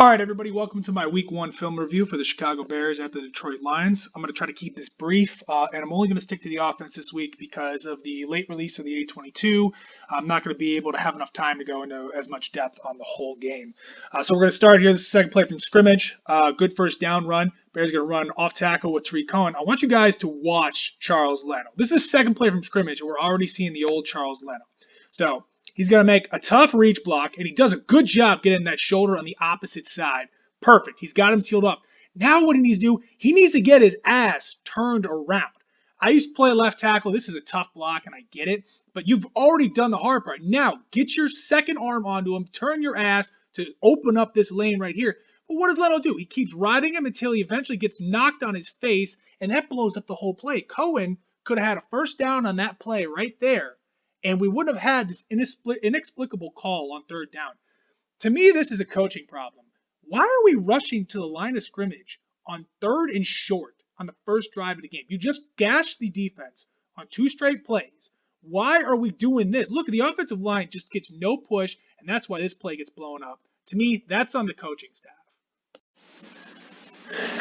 All right, everybody, welcome to my week one film review for the Chicago Bears at the Detroit Lions. I'm going to try to keep this brief, and I'm only going to stick to the offense this week because of the late release of the 822. I'm not going to be able to have enough time to go into as much depth on the whole game. So we're going to start here. This is the second play from scrimmage. Good first down run. Bears going to run off tackle with Tarik Cohen. I want you guys to watch Charles Leno. This is the second play from scrimmage, and we're already seeing the old Charles Leno. So he's going to make a tough reach block, and he does a good job getting that shoulder on the opposite side. Perfect. He's got him sealed up. Now what he needs to do, he needs to get his ass turned around. I used to play left tackle. This is a tough block, and I get it, but you've already done the hard part. Now get your second arm onto him, turn your ass to open up this lane right here. But what does Leno do? He keeps riding him until he eventually gets knocked on his face, and that blows up the whole play. Cohen could have had a first down on that play right there, and we wouldn't have had this inexplicable call on third down. To me, this is a coaching problem. Why are we rushing to the line of scrimmage on third and short on the first drive of the game? You just gashed the defense on two straight plays. Why are we doing this? Look, the offensive line just gets no push, and that's why this play gets blown up. To me, that's on the coaching staff.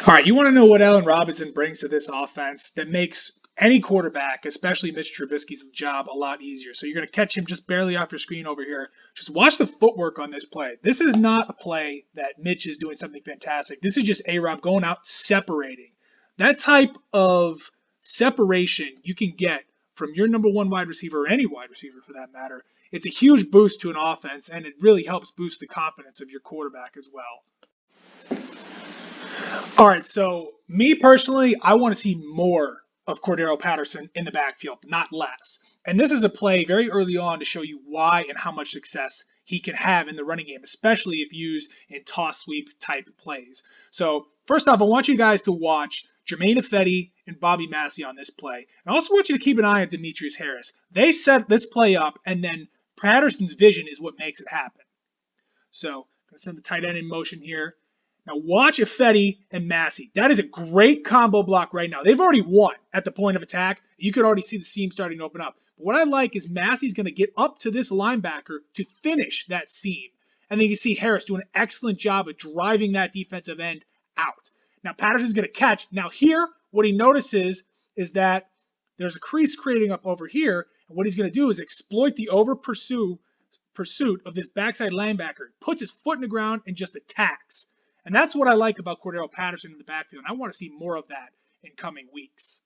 All right, you want to know what Allen Robinson brings to this offense that makes any quarterback, especially Mitch Trubisky's job, a lot easier. So you're going to catch him just barely off your screen over here. Just watch the footwork on this play. This is not a play that Mitch is doing something fantastic. This is just A-Rob going out separating. That type of separation you can get from your number one wide receiver, or any wide receiver for that matter. It's a huge boost to an offense, and it really helps boost the confidence of your quarterback as well. All right, so me personally, I want to see more of Cordarrelle Patterson in the backfield, not less. And this is a play very early on to show you why and how much success he can have in the running game, especially if used in toss sweep type plays. So first off, I want you guys to watch Germain Ifedi and Bobby Massey on this play. And I also want you to keep an eye on Demetrius Harris. They set this play up, and then Patterson's vision is what makes it happen. So I'm going to send the tight end in motion here. Now watch Ifedi and Massey. That is a great combo block right now. They've already won at the point of attack. You could already see the seam starting to open up. But what I like is Massey's going to get up to this linebacker to finish that seam. And then you see Harris do an excellent job of driving that defensive end out. Now Patterson's going to catch. Now here, what he notices is that there's a crease creating up over here. And what he's going to do is exploit the over pursuit of this backside linebacker. Puts his foot in the ground and just attacks. And that's what I like about Cordarrelle Patterson in the backfield. And I want to see more of that in coming weeks.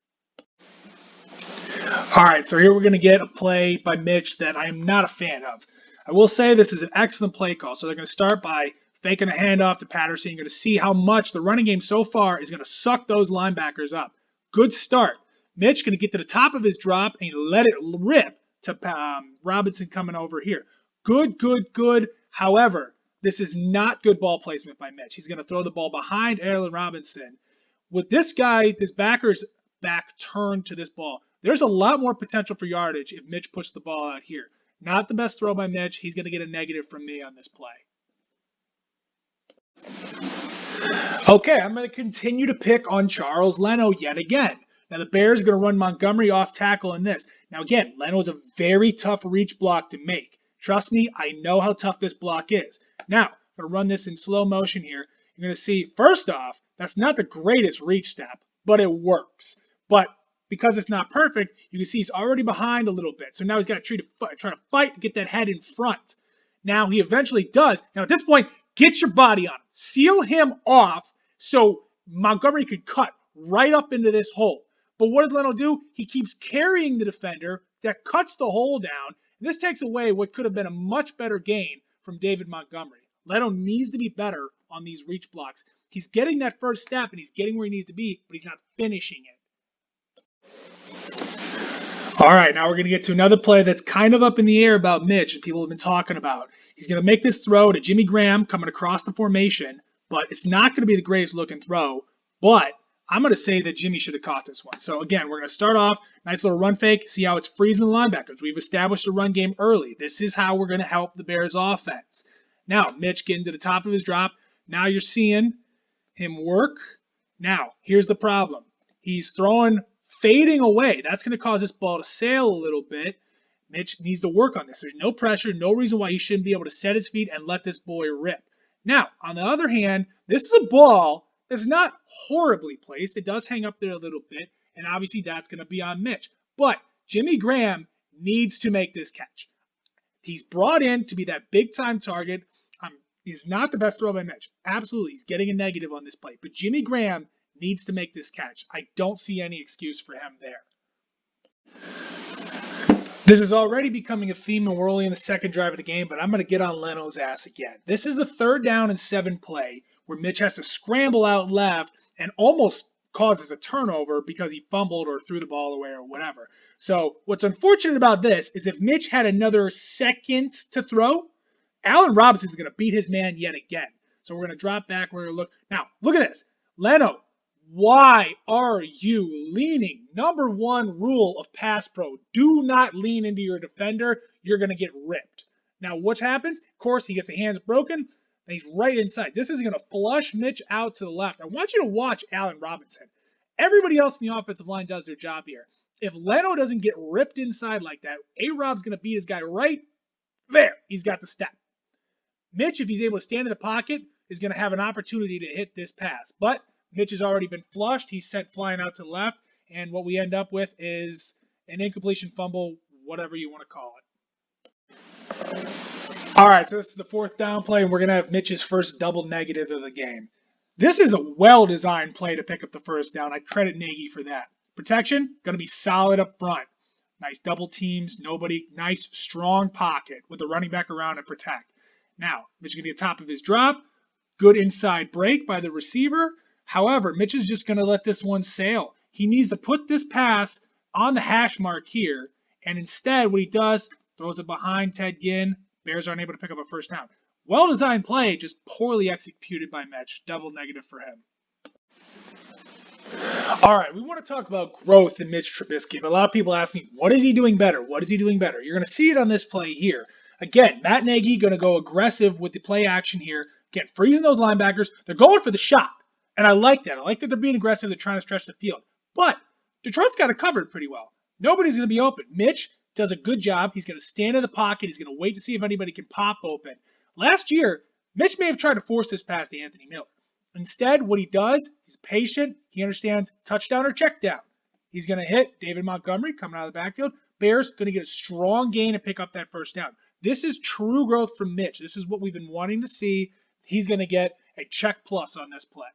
All right, so here we're going to get a play by Mitch that I am not a fan of. I will say this is an excellent play call. So they're going to start by faking a handoff to Patterson. You're going to see how much the running game so far is going to suck those linebackers up. Good start. Mitch going to get to the top of his drop and let it rip to Robinson coming over here. Good. However, this is not good ball placement by Mitch. He's going to throw the ball behind Allen Robinson. With this guy, this backer's back turned to this ball, there's a lot more potential for yardage if Mitch puts the ball out here. Not the best throw by Mitch. He's going to get a negative from me on this play. Okay, I'm going to continue to pick on Charles Leno yet again. Now the Bears are going to run Montgomery off tackle in this. Now again, Leno is a very tough reach block to make. Trust me, I know how tough this block is. Now, I'm going to run this in slow motion here. You're going to see, first off, that's not the greatest reach step, but it works. But because it's not perfect, you can see he's already behind a little bit. So now he's got to try to fight to get that head in front. Now he eventually does. Now at this point, get your body on him. Seal him off so Montgomery could cut right up into this hole. But what does Leno do? He keeps carrying the defender that cuts the hole down. This takes away what could have been a much better gain from David Montgomery. Leno needs to be better on these reach blocks. He's getting that first step and he's getting where he needs to be, but he's not finishing it. All right, now we're going to get to another play that's kind of up in the air about Mitch and people have been talking about. He's going to make this throw to Jimmy Graham coming across the formation, but it's not going to be the greatest looking throw, but I'm going to say that Jimmy should have caught this one. So again, we're going to start off, nice little run fake, see how it's freezing the linebackers. We've established a run game early. This is how we're going to help the Bears offense. Now, Mitch getting to the top of his drop. Now you're seeing him work. Now, here's the problem. He's fading away. That's going to cause this ball to sail a little bit. Mitch needs to work on this. There's no pressure, no reason why he shouldn't be able to set his feet and let this boy rip. Now, on the other hand, this is a ball that's not horribly placed. It does hang up there a little bit, and obviously that's going to be on Mitch. But Jimmy Graham needs to make this catch. He's brought in to be that big-time target. He's not the best throw by Mitch. Absolutely, he's getting a negative on this play. But Jimmy Graham needs to make this catch. I don't see any excuse for him there. This is already becoming a theme, and we're only in the second drive of the game, but I'm going to get on Leno's ass again. This is the 3rd down and 7 play where Mitch has to scramble out left and almost causes a turnover because he fumbled or threw the ball away or whatever. So what's unfortunate about this is if Mitch had another second to throw, Allen Robinson's going to beat his man yet again. So we're going to drop back. We're going to look. Now, look at this. Leno, why are you leaning? Number 1 rule of pass pro, do not lean into your defender. You're going to get ripped. Now, what happens? Of course, he gets the hands broken, and he's right inside. This is going to flush Mitch out to the left. I want you to watch Allen Robinson. Everybody else in the offensive line does their job here. If Leno doesn't get ripped inside like that, A-Rob's going to beat his guy right there. He's got the step. Mitch, if he's able to stand in the pocket, is going to have an opportunity to hit this pass. But Mitch has already been flushed. He's sent flying out to the left. And what we end up with is an incompletion fumble, whatever you want to call it. All right, so this is the 4th down play, and we're going to have Mitch's first double negative of the game. This is a well-designed play to pick up the 1st down. I credit Nagy for that. Protection, going to be solid up front. Nice double teams, nobody. Nice, strong pocket with the running back around to protect. Now, Mitch is going to be at the top of his drop. Good inside break by the receiver. However, Mitch is just going to let this one sail. He needs to put this pass on the hash mark here, and instead what he does, throws it behind Ted Ginn. Bears aren't able to pick up a 1st down. Well-designed play, just poorly executed by Mitch. Double negative for him. All right, we want to talk about growth in Mitch Trubisky. But a lot of people ask me, what is he doing better? What is he doing better? You're going to see it on this play here. Again, Matt Nagy going to go aggressive with the play action here. Again, freezing those linebackers. They're going for the shot. And I like that. I like that they're being aggressive. They're trying to stretch the field. But Detroit's got it covered pretty well. Nobody's going to be open. Mitch does a good job. He's going to stand in the pocket. He's going to wait to see if anybody can pop open. Last year, Mitch may have tried to force this pass to Anthony Miller. Instead, what he does, he's patient. He understands touchdown or check down. He's going to hit David Montgomery coming out of the backfield. Bears going to get a strong gain and pick up that 1st down. This is true growth from Mitch. This is what we've been wanting to see. He's going to get a check plus on this play.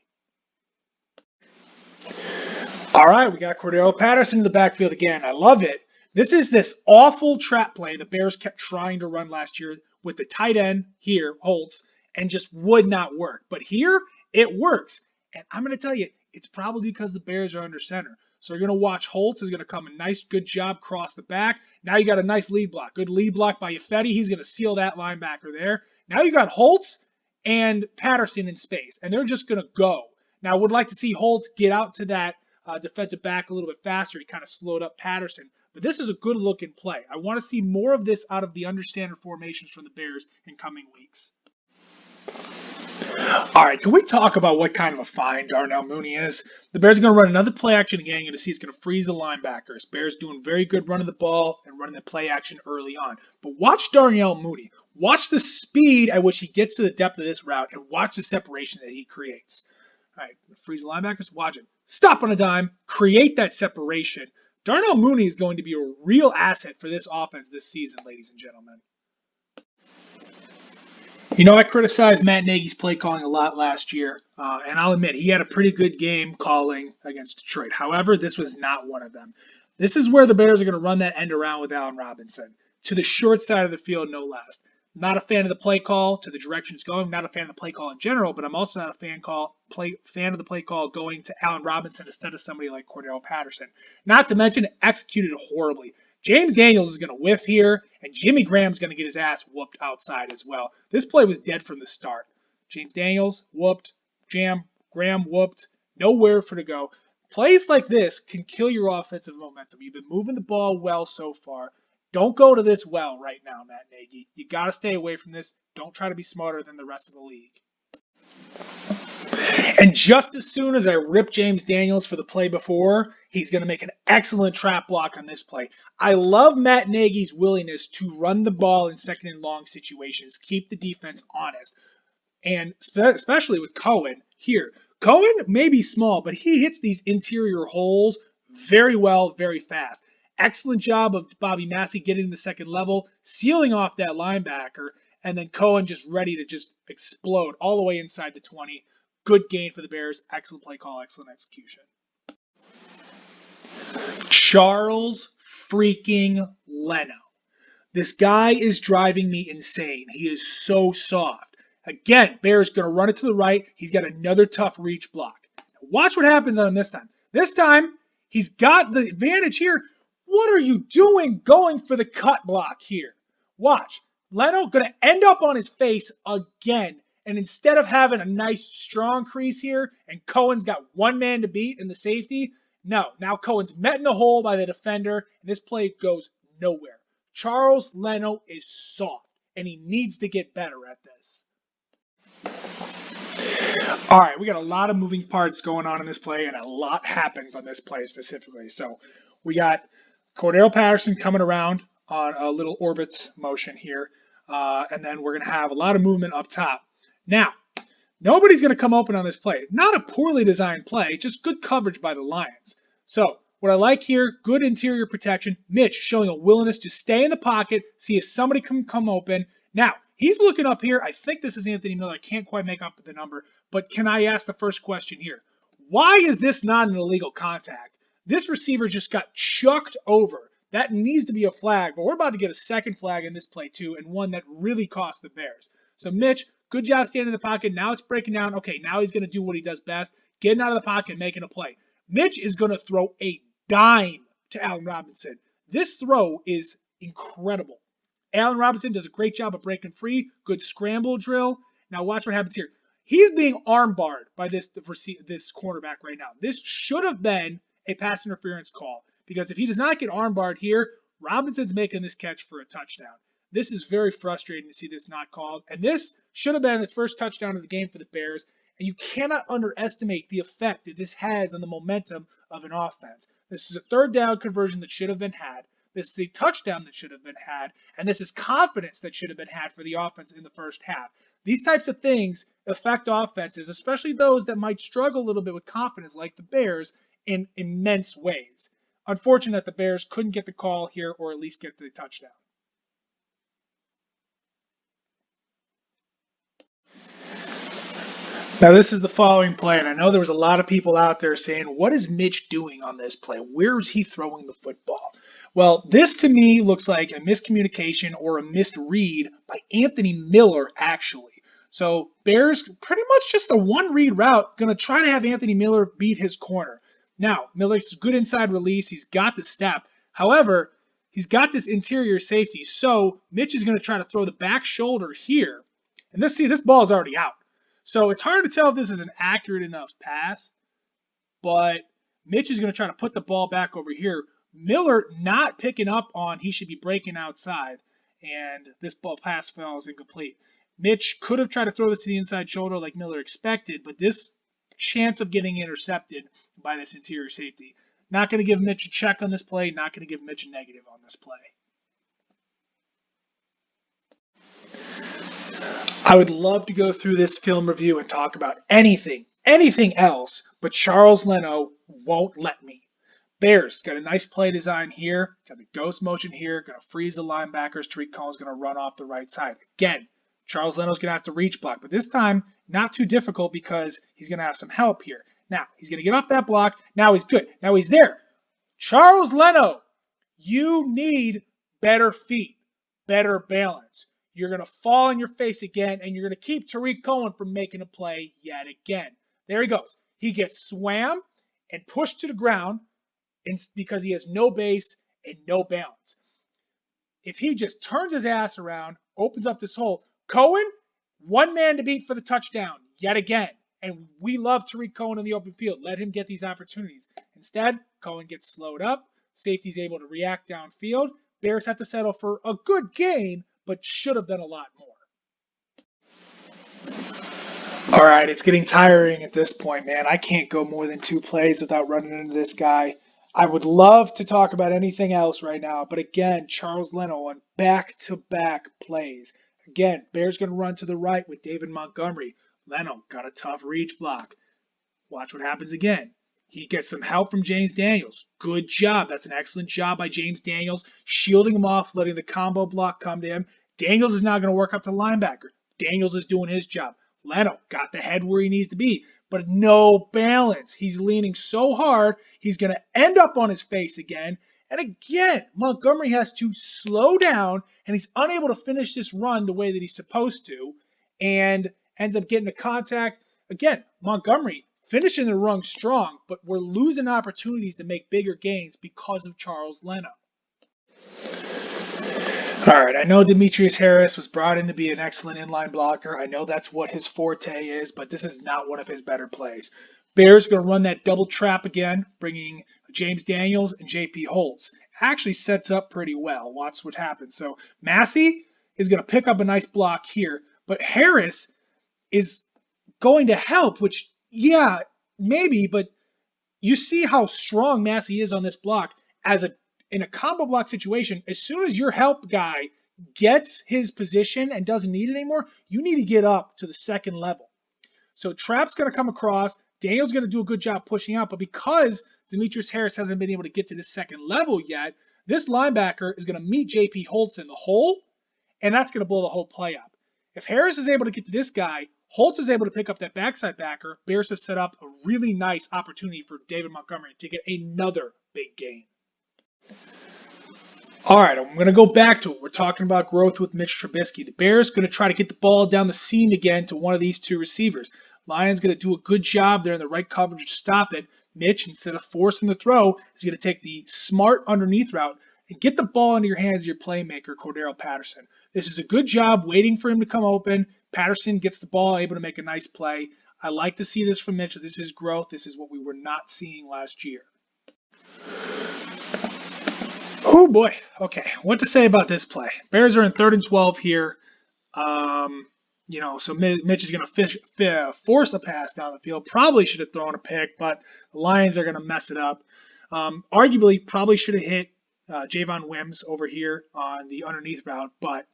All right, we got Cordero Patterson in the backfield again. I love it. This is this awful trap play the Bears kept trying to run last year with the tight end here, Holtz, and just would not work. But here, it works. And I'm going to tell you, it's probably because the Bears are under center. So you're going to watch Holtz is going to come a nice, good job cross the back. Now you got a nice lead block. Good lead block by Ifedi. He's going to seal that linebacker there. Now you got Holtz and Patterson in space, and they're just going to go. Now I would like to see Holtz get out to that defensive back a little bit faster. He kind of slowed up Patterson. But this is a good-looking play. I want to see more of this out of the understandard formations from the Bears in coming weeks. All right, can we talk about what kind of a find Darnell Mooney is? The Bears are going to run another play action again. You're going to see it's going to freeze the linebackers. Bears doing very good running the ball and running the play action early on. But watch Darnell Mooney. Watch the speed at which he gets to the depth of this route and watch the separation that he creates. All right, freeze the linebackers. Watch him. Stop on a dime. Create that separation. Darnell Mooney is going to be a real asset for this offense this season, ladies and gentlemen. You know, I criticized Matt Nagy's play calling a lot last year, and I'll admit he had a pretty good game calling against Detroit. However, this was not one of them. This is where the Bears are going to run that end around with Allen Robinson to the short side of the field, no less. Not a fan of the play call to the direction it's going. Not a fan of the play call in general, but I'm also not a fan of the play call going to Allen Robinson instead of somebody like Cordero Patterson. Not to mention executed horribly. James Daniels is going to whiff here, and Jimmy Graham's going to get his ass whooped outside as well. This play was dead from the start. James Daniels whooped, Graham whooped, nowhere for to go. Plays like this can kill your offensive momentum. You've been moving the ball well so far. Don't go to this well right now, Matt Nagy. You got to stay away from this. Don't try to be smarter than the rest of the league. And just as soon as I rip James Daniels for the play before, he's going to make an excellent trap block on this play. I love Matt Nagy's willingness to run the ball in second and long situations, keep the defense honest. And especially with Cohen here. Cohen may be small, but he hits these interior holes very well, very fast. Excellent job of Bobby Massey getting the second level, sealing off that linebacker, and then Cohen just ready to just explode all the way inside the 20. Good gain for the Bears. Excellent play call, excellent execution. Charles freaking Leno. This guy is driving me insane. He is so soft. Again, Bear's going to run it to the right. He's got another tough reach block. Watch what happens on him this time. This time, he's got the advantage here. What are you doing going for the cut block here? Watch. Leno going to end up on his face again. And instead of having a nice strong crease here and Cohen's got one man to beat in the safety, no. Now Cohen's met in the hole by the defender and this play goes nowhere. Charles Leno is soft, and he needs to get better at this. All right, we got a lot of moving parts going on in this play, and a lot happens on this play specifically. So we got Cordero Patterson coming around on a little orbit motion here, and then we're going to have a lot of movement up top. Now, nobody's going to come open on this play. Not a poorly designed play, just good coverage by the Lions. So what I like here, good interior protection. Mitch showing a willingness to stay in the pocket, see if somebody can come open. Now, he's looking up here. I think this is Anthony Miller. I can't quite make up the number, but can I ask the first question here? Why is this not an illegal contact? This receiver just got chucked over. That needs to be a flag, but we're about to get a second flag in this play too, and one that really cost the Bears. So Mitch, good job standing in the pocket. Now it's breaking down. Okay, now he's going to do what he does best, getting out of the pocket, making a play. Mitch is going to throw a dime to Allen Robinson. This throw is incredible. Allen Robinson does a great job of breaking free. Good scramble drill. Now watch what happens here. He's being armbarred by this cornerback right now. This should have been a pass interference call because if he does not get armbarred here, Robinson's making this catch for a touchdown. This is very frustrating to see this not called. And this should have been its first touchdown of the game for the Bears. And you cannot underestimate the effect that this has on the momentum of an offense. This is a third down conversion that should have been had. This is a touchdown that should have been had. And this is confidence that should have been had for the offense in the first half. These types of things affect offenses, especially those that might struggle a little bit with confidence like the Bears in immense ways. Unfortunate that the Bears couldn't get the call here or at least get the touchdown. Now, this is the following play, and I know there was a lot of people out there saying, what is Mitch doing on this play? Where is he throwing the football? Well, this to me looks like a miscommunication or a misread by Anthony Miller, actually. So Bears pretty much just a one-read route, going to try to have Anthony Miller beat his corner. Now, Miller's good inside release. He's got the step. However, he's got this interior safety, so Mitch is going to try to throw the back shoulder here. And this ball is already out. So it's hard to tell if this is an accurate enough pass, but Mitch is going to try to put the ball back over here. Miller not picking up on he should be breaking outside, and this ball pass falls incomplete. Mitch could have tried to throw this to the inside shoulder like Miller expected, but this chance of getting intercepted by this interior safety. Not going to give Mitch a check on this play, not going to give Mitch a negative on this play. I would love to go through this film review and talk about anything else, but Charles Leno won't let me. Bears got a nice play design here, got the ghost motion here, going to freeze the linebackers. Tariq Cohen's going to run off the right side. Again, Charles Leno's going to have to reach block, but this time not too difficult because he's going to have some help here. Now, he's going to get off that block. Now he's good. Now he's there. Charles Leno, you need better feet, better balance. You're going to fall on your face again, and you're going to keep Tariq Cohen from making a play yet again. There he goes. He gets swam and pushed to the ground because he has no base and no balance. If he just turns his ass around, opens up this hole, Cohen, one man to beat for the touchdown yet again. And we love Tariq Cohen in the open field. Let him get these opportunities. Instead, Cohen gets slowed up. Safety's able to react downfield. Bears have to settle for a good gain, but should have been a lot more. All right, it's getting tiring at this point, man. I can't go more than 2 plays without running into this guy. I would love to talk about anything else right now, but again, Charles Leno on back-to-back plays. Again, Bears going to run to the right with David Montgomery. Leno got a tough reach block. Watch what happens again. He gets some help from James Daniels. Good job. That's an excellent job by James Daniels, shielding him off, letting the combo block come to him. Daniels is now going to work up to linebacker. Daniels is doing his job. Leno got the head where he needs to be, but no balance. He's leaning so hard, he's going to end up on his face again. And again, Montgomery has to slow down, and he's unable to finish this run the way that he's supposed to, and ends up getting a contact. Again, Montgomery finishing the run strong, but we're losing opportunities to make bigger gains because of Charles Leno. All right, I know Demetrius Harris was brought in to be an excellent inline blocker. I know that's what his forte is, but this is not one of his better plays. Bears going to run that double trap again, bringing James Daniels and J.P. Holtz. Actually sets up pretty well. Watch what happens. So Massey is going to pick up a nice block here, but Harris is going to help, which, yeah, maybe, but you see how strong Massey is on this block in a combo block situation. As soon as your help guy gets his position and doesn't need it anymore, you need to get up to the second level. So trap's going to come across. Daniel's going to do a good job pushing out, but because Demetrius Harris hasn't been able to get to the second level yet, this linebacker is going to meet J.P. Holtz in the hole, and that's going to blow the whole play up. If Harris is able to get to this guy, Holtz is able to pick up that backside backer. Bears have set up a really nice opportunity for David Montgomery to get another big gain. All right, I'm going to go back to it. We're talking about growth with Mitch Trubisky. The Bears going to try to get the ball down the seam again to one of these two receivers. Lions going to do a good job there in the right coverage to stop it. Mitch, instead of forcing the throw, is going to take the smart underneath route and get the ball into your hands of your playmaker, Cordero Patterson. This is a good job waiting for him to come open. Patterson gets the ball, able to make a nice play. I like to see this from Mitch. This is growth. This is what we were not seeing last year. Oh boy. Okay, what to say about this play? Bears are in 3rd and 12 here. So Mitch is going to force a pass down the field. Probably should have thrown a pick, but the Lions are going to mess it up. Arguably, probably should have hit Javon Wims over here on the underneath route, but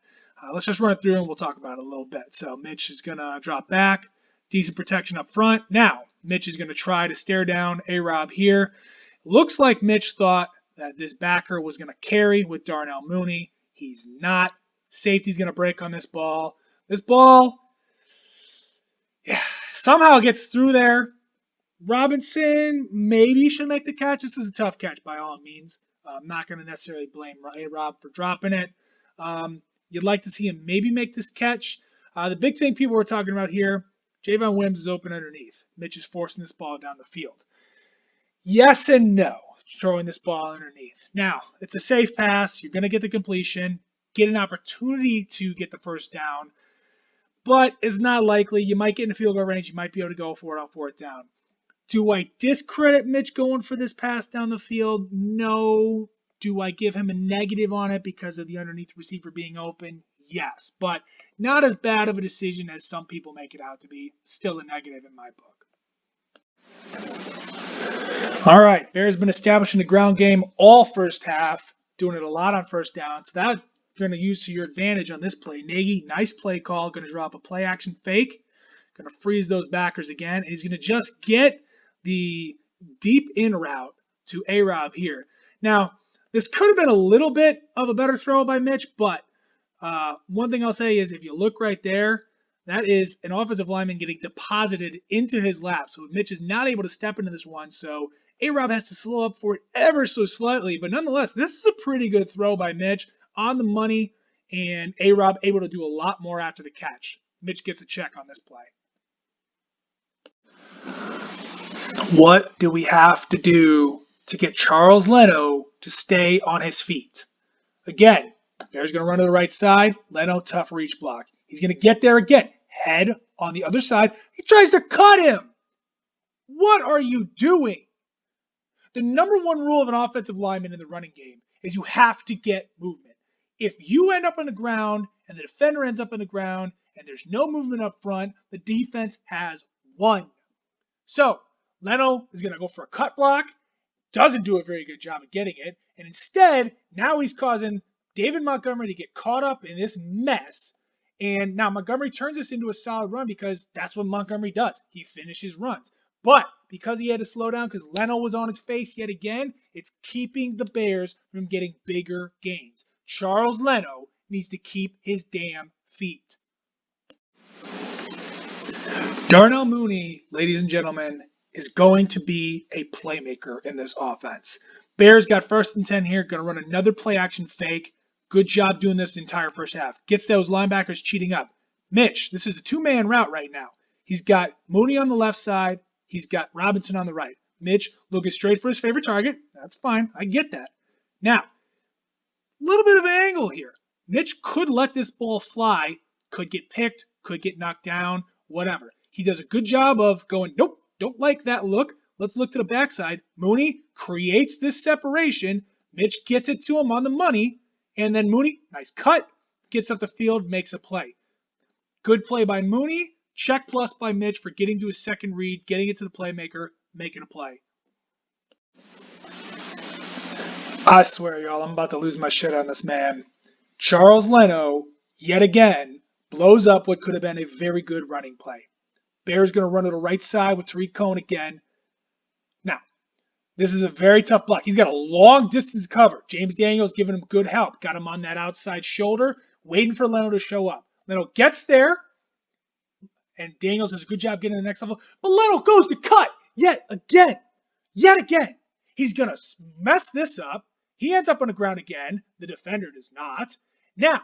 let's just run it through and we'll talk about it a little bit. So Mitch is going to drop back. Decent protection up front. Now, Mitch is going to try to stare down A-Rob here. Looks like Mitch thought that this backer was going to carry with Darnell Mooney. He's not. Safety's going to break on this ball. This ball somehow gets through there. Robinson maybe should make the catch. This is a tough catch by all means. I'm not going to necessarily blame A-Rob for dropping it. You'd like to see him maybe make this catch. The big thing people were talking about here, Javon Wims is open underneath. Mitch is forcing this ball down the field. Yes and no, throwing this ball underneath. Now, it's a safe pass. You're going to get the completion, get an opportunity to get the first down, but it's not likely. You might get in the field goal range. You might be able to go for it on 4th down. Do I discredit Mitch going for this pass down the field? No. Do I give him a negative on it because of the underneath receiver being open? Yes, but not as bad of a decision as some people make it out to be. Still a negative in my book. All right, Bears been establishing the ground game all first half, doing it a lot on 1st down. So that you're going to use to your advantage on this play. Nagy, nice play call, going to drop a play action fake, going to freeze those backers again, and he's going to just get the deep in route to A-Rob here. Now, this could have been a little bit of a better throw by Mitch, but one thing I'll say is if you look right there, that is an offensive lineman getting deposited into his lap. So Mitch is not able to step into this one, so A-Rob has to slow up for it ever so slightly. But nonetheless, this is a pretty good throw by Mitch on the money, and A-Rob able to do a lot more after the catch. Mitch gets a check on this play. What do we have to do to get Charles Leno to stay on his feet? Again, Bears going to run to the right side. Leno, tough reach block. He's going to get there again. Head on the other side. He tries to cut him. What are you doing? The number one rule of an offensive lineman in the running game is you have to get movement. If you end up on the ground and the defender ends up on the ground and there's no movement up front, the defense has won. So Leno is going to go for a cut block. Doesn't do a very good job of getting it. And instead, now he's causing David Montgomery to get caught up in this mess. And now Montgomery turns this into a solid run because that's what Montgomery does. He finishes runs. But because he had to slow down because Leno was on his face yet again, it's keeping the Bears from getting bigger gains. Charles Leno needs to keep his damn feet. Darnell Mooney, ladies and gentlemen, is going to be a playmaker in this offense. Bears got 1st and 10 here, going to run another play action fake. Good job doing this the entire first half. Gets those linebackers cheating up. Mitch, this is a two-man route right now. He's got Mooney on the left side. He's got Robinson on the right. Mitch looking straight for his favorite target. That's fine. I get that. Now, a little bit of an angle here. Mitch could let this ball fly, could get picked, could get knocked down, whatever. He does a good job of going, nope, don't like that look. Let's look to the backside. Mooney creates this separation. Mitch gets it to him on the money. And then Mooney, nice cut, gets up the field, makes a play. Good play by Mooney. Check plus by Mitch for getting to his second read, getting it to the playmaker, making a play. I swear, y'all, I'm about to lose my shit on this man. Charles Leno, yet again, blows up what could have been a very good running play. Bears going to run to the right side with Tarik Cohen again. Now, this is a very tough block. He's got a long distance cover. James Daniels giving him good help. Got him on that outside shoulder, waiting for Leno to show up. Leno gets there, and Daniels does a good job getting to the next level. But Leno goes to cut yet again. He's going to mess this up. He ends up on the ground again. The defender does not. Now,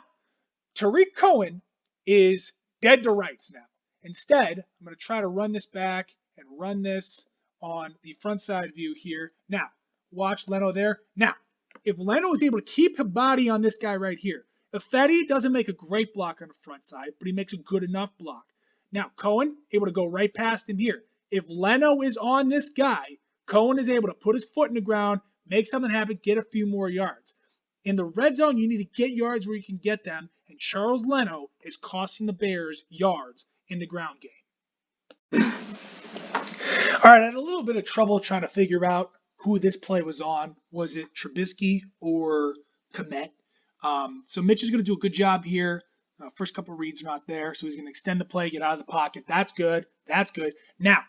Tarik Cohen is dead to rights now. Instead, I'm going to try to run this back and run this on the front side view here. Now, watch Leno there. Now, if Leno is able to keep his body on this guy right here, Ifedi doesn't make a great block on the front side, but he makes a good enough block. Now, Cohen able to go right past him here. If Leno is on this guy, Cohen is able to put his foot in the ground, make something happen, get a few more yards. In the red zone, you need to get yards where you can get them, and Charles Leno is costing the Bears yards in the ground game. All right, I had a little bit of trouble trying to figure out who this play was on. Was it Trubisky or Kmet? So Mitch is going to do a good job here. First couple reads are not there, so he's going to extend the play, get out of the pocket. That's good. Now,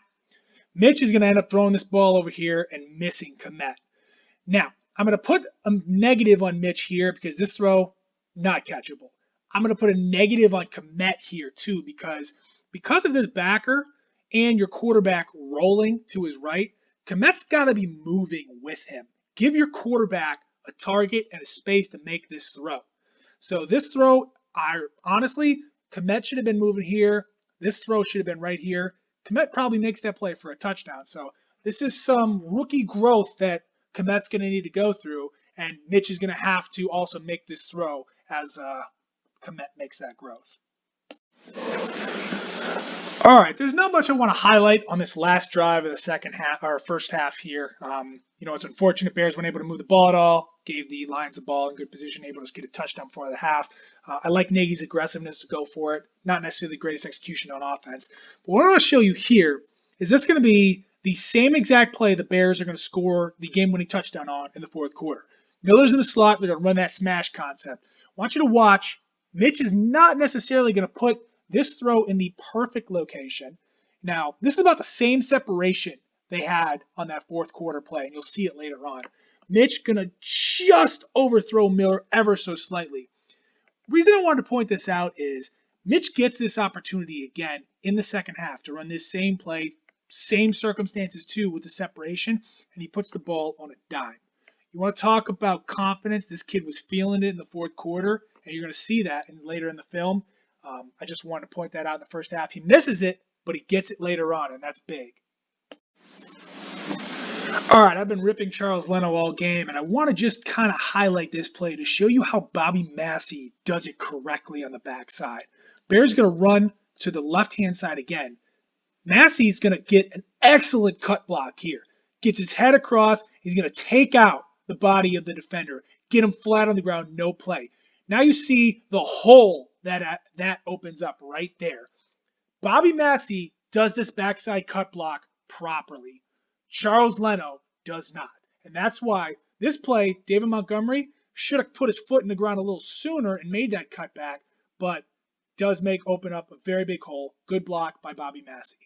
Mitch is going to end up throwing this ball over here and missing Kmet. Now, I'm going to put a negative on Mitch here because this throw, not catchable. I'm going to put a negative on Kmet here too because of this backer and your quarterback rolling to his right, Kmet's got to be moving with him. Give your quarterback a target and a space to make this throw. So this throw, honestly, Kmet should have been moving here. This throw should have been right here. Kmet probably makes that play for a touchdown. So this is some rookie growth that Kmet's going to need to go through, and Mitch is going to have to also make this throw as Kmet makes that growth. All right, there's not much I want to highlight on this last drive of the second half or first half here. It's unfortunate Bears weren't able to move the ball at all. Gave the Lions the ball in good position, able to get a touchdown before the half. I like Nagy's aggressiveness to go for it. Not necessarily the greatest execution on offense. But what I want to show you here is this going to be the same exact play the Bears are going to score the game-winning touchdown on in the fourth quarter. Miller's in the slot. They're going to run that smash concept. I want you to watch. Mitch is not necessarily going to put this throw in the perfect location. Now, this is about the same separation they had on that fourth quarter play, and you'll see it later on. Mitch going to just overthrow Miller ever so slightly. The reason I wanted to point this out is Mitch gets this opportunity again in the second half to run this same play, same circumstances too with the separation, and he puts the ball on a dime. You want to talk about confidence? This kid was feeling it in the fourth quarter, and you're going to see that later in the film. I just wanted to point that out in the first half. He misses it, but he gets it later on, and that's big. All right, I've been ripping Charles Leno all game, and I want to just kind of highlight this play to show you how Bobby Massey does it correctly on the backside. Bears going to run to the left-hand side again. Massey's going to get an excellent cut block here. Gets his head across. He's going to take out the body of the defender, get him flat on the ground, no play. Now you see the hole that opens up right there. Bobby Massey does this backside cut block properly. Charles Leno does not. And that's why this play, David Montgomery should have put his foot in the ground a little sooner and made that cutback, but does open up a very big hole. Good block by Bobby Massey.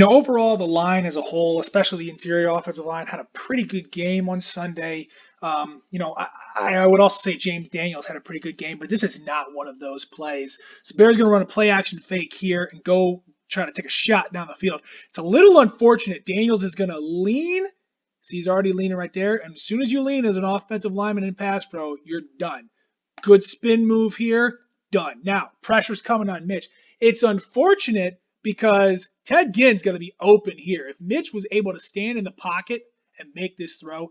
Overall, the line as a whole, especially the interior offensive line, had a pretty good game on Sunday. I would also say James Daniels had a pretty good game, but this is not one of those plays. So Bears going to run a play action fake here and go try to take a shot down the field. It's a little unfortunate. Daniels is going to lean. See, he's already leaning right there. And as soon as you lean as an offensive lineman in pass pro, you're done. Good spin move here. Done. Now, pressure's coming on Mitch. It's unfortunate because Ted Ginn's going to be open here. If Mitch was able to stand in the pocket and make this throw,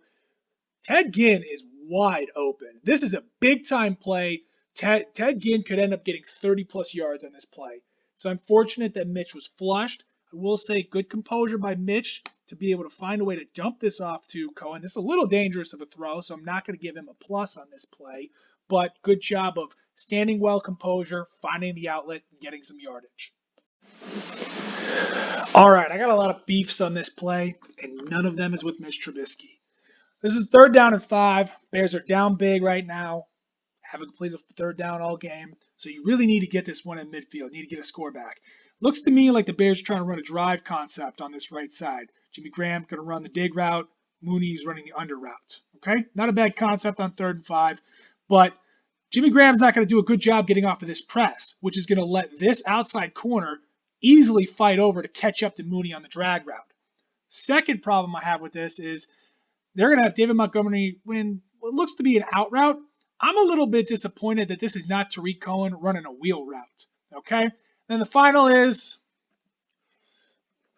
Ted Ginn is wide open. This is a big-time play. Ted Ginn could end up getting 30-plus yards on this play. It's unfortunate that Mitch was flushed. I will say good composure by Mitch to be able to find a way to dump this off to Cohen. This is a little dangerous of a throw, so I'm not going to give him a plus on this play. But good job of standing well, composure, finding the outlet, and getting some yardage. All right, I got a lot of beefs on this play, and none of them is with Mitch Trubisky. This is 3rd down and 5. Bears are down big right now. Haven't completed the 3rd down all game. So you really need to get this one in midfield. Need to get a score back. Looks to me like the Bears are trying to run a drive concept on this right side. Jimmy Graham going to run the dig route. Mooney's running the under route. Okay? Not a bad concept on 3rd and 5. But Jimmy Graham's not going to do a good job getting off of this press, which is going to let this outside corner easily fight over to catch up to Mooney on the drag route. Second problem I have with this is they're going to have David Montgomery win what looks to be an out route. I'm a little bit disappointed that this is not Tariq Cohen running a wheel route. Okay? Then the final is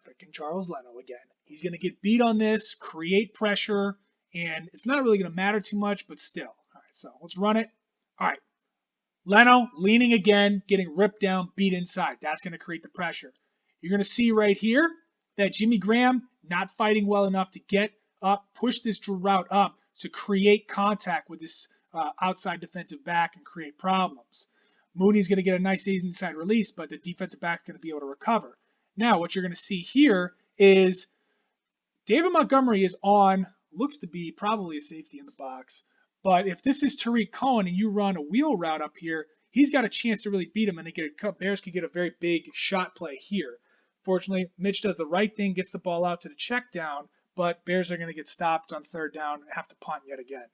freaking Charles Leno again. He's going to get beat on this, create pressure, and it's not really going to matter too much, but still. All right, so let's run it. All right. Leno leaning again, getting ripped down, beat inside. That's going to create the pressure. You're going to see right here that Jimmy Graham not fighting well enough to get up, push this route up to create contact with this outside defensive back and create problems. Mooney's going to get a nice inside release, but the defensive back's going to be able to recover. Now, what you're going to see here is David Montgomery is on, looks to be probably a safety in the box. But if this is Tariq Cohen and you run a wheel route up here, he's got a chance to really beat him, and Bears could get a very big shot play here. Fortunately, Mitch does the right thing, gets the ball out to the check down, but Bears are going to get stopped on 3rd down and have to punt yet again.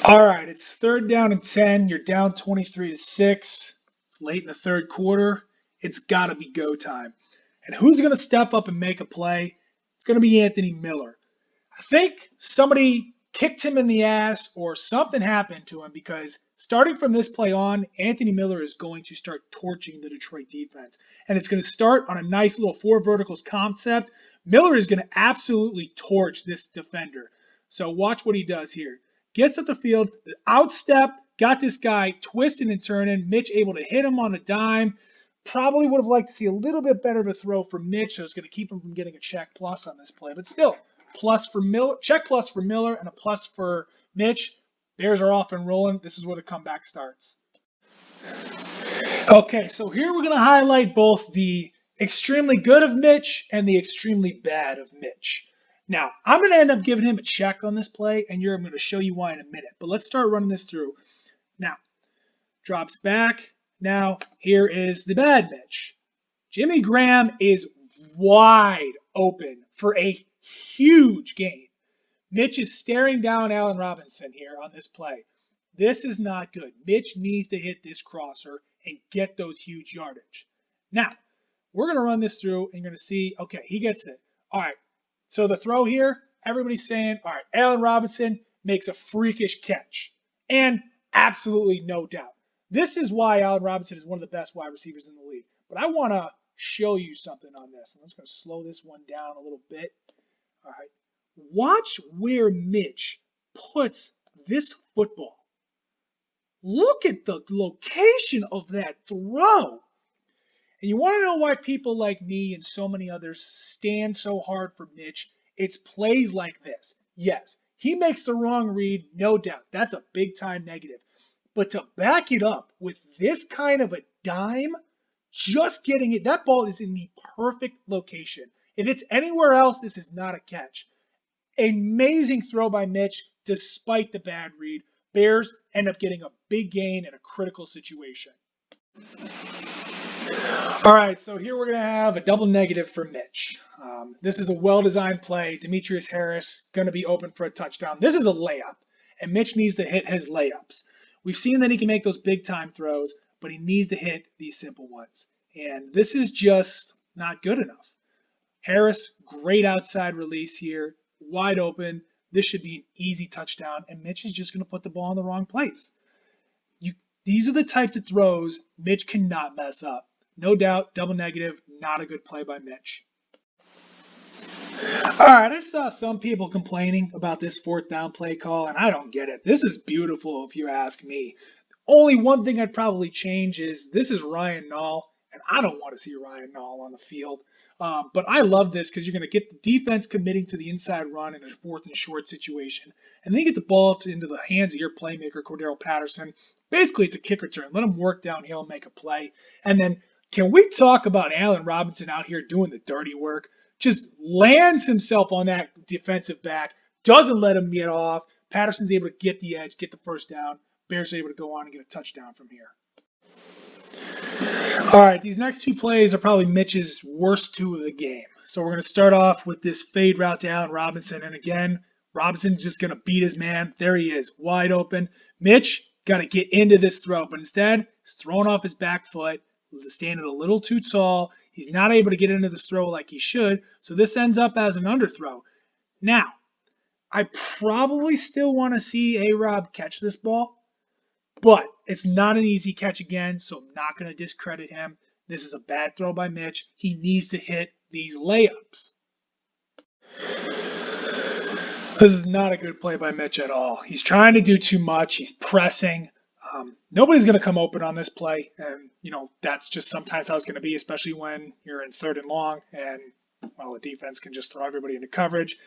All right, it's 3rd down and 10. You're down 23-6. It's late in the 3rd quarter. It's got to be go time. And who's going to step up and make a play? It's going to be Anthony Miller. I think somebody kicked him in the ass or something happened to him because starting from this play on, Anthony Miller is going to start torching the Detroit defense. And it's going to start on a nice little 4 verticals concept. Miller is going to absolutely torch this defender. So watch what he does here. Gets up the field, outstep, got this guy twisting and turning. Mitch able to hit him on a dime. Probably would have liked to see a little bit better of a throw from Mitch, so it's going to keep him from getting a check plus on this play. But still, plus for Miller, check plus for Miller, and a plus for Mitch. Bears are off and rolling. This is where the comeback starts. Okay, so here we're going to highlight both the extremely good of Mitch and the extremely bad of Mitch. Now, I'm going to end up giving him a check on this play, and I'm going to show you why in a minute. But let's start running this through. Now, drops back. Now, here is the bad Mitch. Jimmy Graham is wide open for a huge gain. Mitch is staring down Allen Robinson here on this play. This is not good. Mitch needs to hit this crosser and get those huge yardage. Now, we're going to run this through, and you're going to see, okay, he gets it. All right, so the throw here, everybody's saying, all right, Allen Robinson makes a freakish catch. And absolutely no doubt. This is why Allen Robinson is one of the best wide receivers in the league. But I want to show you something on this. I'm just going to slow this one down a little bit. All right. Watch where Mitch puts this football. Look at the location of that throw. And you want to know why people like me and so many others stand so hard for Mitch? It's plays like this. Yes, he makes the wrong read, no doubt. That's a big-time negative. But to back it up with this kind of a dime, just getting it, that ball is in the perfect location. If it's anywhere else, this is not a catch. Amazing throw by Mitch. despite the bad read. Bears end up getting a big gain in a critical situation. All right, so here we're going to have a double negative for Mitch. This is a well-designed play. Demetrius Harris going to be open for a touchdown. This is a layup, and Mitch needs to hit his layups. We've seen that he can make those big-time throws, but he needs to hit these simple ones. And this is just not good enough. Harris, great outside release here, wide open. This should be an easy touchdown, and Mitch is just going to put the ball in the wrong place. These are the types of throws Mitch cannot mess up. No doubt, double negative, not a good play by Mitch. All right, I saw some people complaining about this fourth down play call, and I don't get it. This is beautiful if you ask me. Only one thing I'd probably change is this is Ryan Nall, and I don't want to see Ryan Nall on the field. But I love this because you're going to get the defense committing to the inside run in a fourth and short situation. And then you get the ball into the hands of your playmaker, Cordero Patterson. Basically, it's a kick return. Let him work downhill and make a play. And then can we talk about Allen Robinson out here doing the dirty work? Just lands himself on that defensive back, doesn't let him get off. Patterson's able to get the edge, get the first down. Bears are able to go on and get a touchdown from here. All right, these next two plays are probably Mitch's worst two of the game. So we're going to start off with this fade route to Allen Robinson. And again, Robinson's just going to beat his man. There he is, wide open. Mitch got to get into this throw, but instead, he's throwing off his back foot, standing a little too tall. He's not able to get into this throw like he should, so this ends up as an underthrow. Now, I probably still want to see A-Rob catch this ball, but it's not an easy catch again, so I'm not going to discredit him. This is a bad throw by Mitch. He needs to hit these layups. This is not a good play by Mitch at all. He's trying to do too much. He's pressing. Nobody's going to come open on this play, and that's just sometimes how it's going to be, especially when you're in third and long, and the defense can just throw everybody into coverage.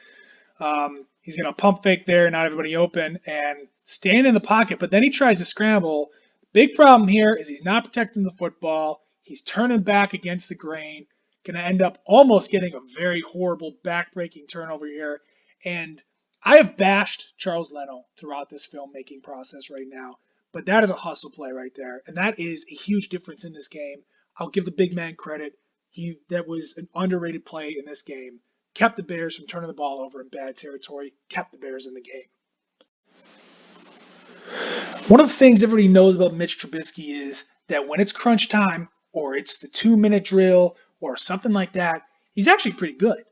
He's going to pump fake there, not everybody open, and stand in the pocket, but then he tries to scramble. Big problem here is he's not protecting the football. He's turning back against the grain, going to end up almost getting a very horrible back-breaking turnover here. And I have bashed Charles Leno throughout this filmmaking process right now, but that is a hustle play right there, and that is a huge difference in this game. I'll give the big man credit. That was an underrated play in this game. Kept the Bears from turning the ball over in bad territory, kept the Bears in the game. One of the things everybody knows about Mitch Trubisky is that when it's crunch time, or it's the 2-minute drill, or something like that, he's actually pretty good.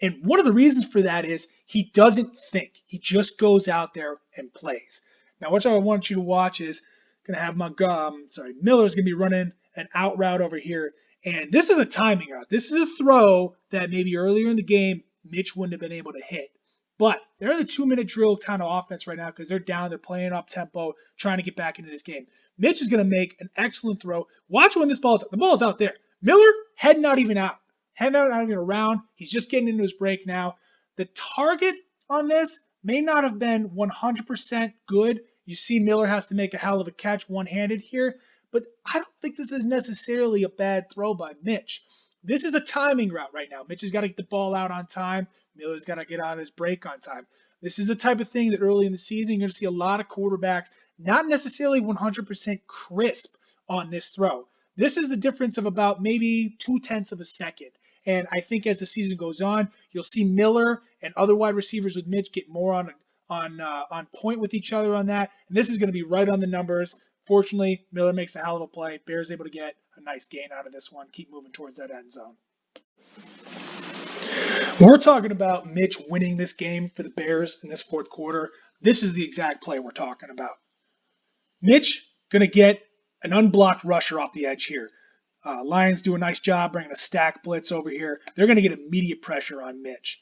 And one of the reasons for that is he doesn't think. He just goes out there and plays. Now, what I want you to watch is going to have Miller's going to be running an out route over here. And this is a timing route. This is a throw that maybe earlier in the game, Mitch wouldn't have been able to hit. But they're in the 2-minute drill kind of offense right now because they're down. They're playing up tempo, trying to get back into this game. Mitch is going to make an excellent throw. Watch when this ball is. The ball is out there. Miller head not even out. Head not even around. He's just getting into his break now. The target on this may not have been 100% good. You see Miller has to make a hell of a catch one-handed here. But I don't think this is necessarily a bad throw by Mitch. This is a timing route right now. Mitch has got to get the ball out on time. Miller's got to get on his break on time. This is the type of thing that early in the season, you're going to see a lot of quarterbacks not necessarily 100% crisp on this throw. This is the difference of about maybe 0.2 of a second. And I think as the season goes on, you'll see Miller and other wide receivers with Mitch get more on point with each other on that. And this is going to be right on the numbers. Fortunately, Miller makes a hell of a play. Bears able to get a nice gain out of this one. Keep moving towards that end zone. When we're talking about Mitch winning this game for the Bears in this fourth quarter, this is the exact play we're talking about. Mitch going to get an unblocked rusher off the edge here. Lions do a nice job bringing a stack blitz over here. They're going to get immediate pressure on Mitch.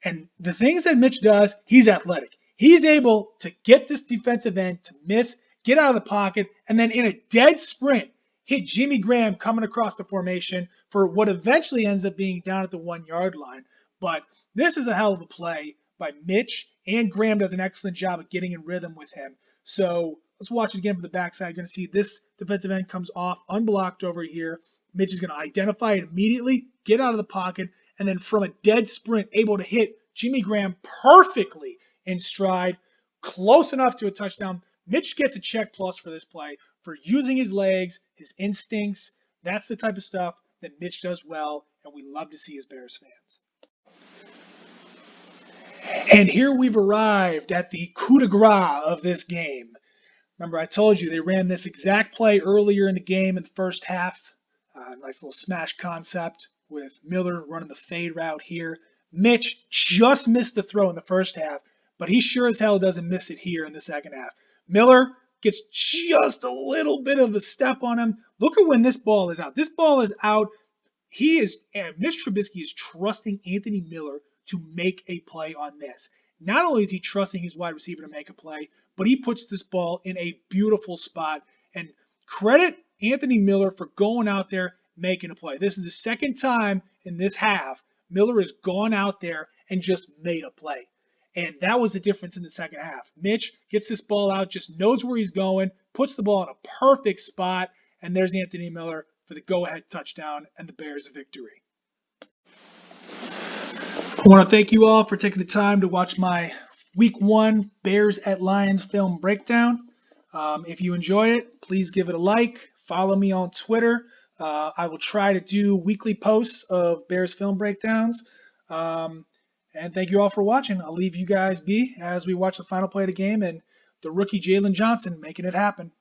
And the things that Mitch does, he's athletic. He's able to get this defensive end to miss, get out of the pocket, and then in a dead sprint, hit Jimmy Graham coming across the formation for what eventually ends up being down at the 1-yard line. But this is a hell of a play by Mitch, and Graham does an excellent job of getting in rhythm with him. So let's watch it again from the backside. You're going to see this defensive end comes off unblocked over here. Mitch is going to identify it immediately, get out of the pocket, and then from a dead sprint, able to hit Jimmy Graham perfectly in stride. close enough to a touchdown. Mitch gets a check plus for this play for using his legs, his instincts. That's the type of stuff that Mitch does well, and we love to see as Bears fans. And here we've arrived at the coup de grace of this game. Remember, I told you they ran this exact play earlier in the game in the first half. Nice little smash concept with Miller running the fade route here. Mitch just missed the throw in the first half, but he sure as hell doesn't miss it here in the second half. Miller gets just a little bit of a step on him. Look at when this ball is out. This ball is out. Mitch Trubisky is trusting Anthony Miller to make a play on this. Not only is he trusting his wide receiver to make a play, but he puts this ball in a beautiful spot. And credit Anthony Miller for going out there making a play. This is the second time in this half Miller has gone out there and just made a play. And that was the difference in the second half. Mitch gets this ball out, just knows where he's going, puts the ball in a perfect spot, and there's Anthony Miller for the go-ahead touchdown and the Bears' victory. I want to thank you all for taking the time to watch my Week 1 Bears at Lions film breakdown. If you enjoyed it, please give it a like. Follow me on Twitter. I will try to do weekly posts of Bears film breakdowns. And thank you all for watching. I'll leave you guys be as we watch the final play of the game and the rookie Jalen Johnson making it happen.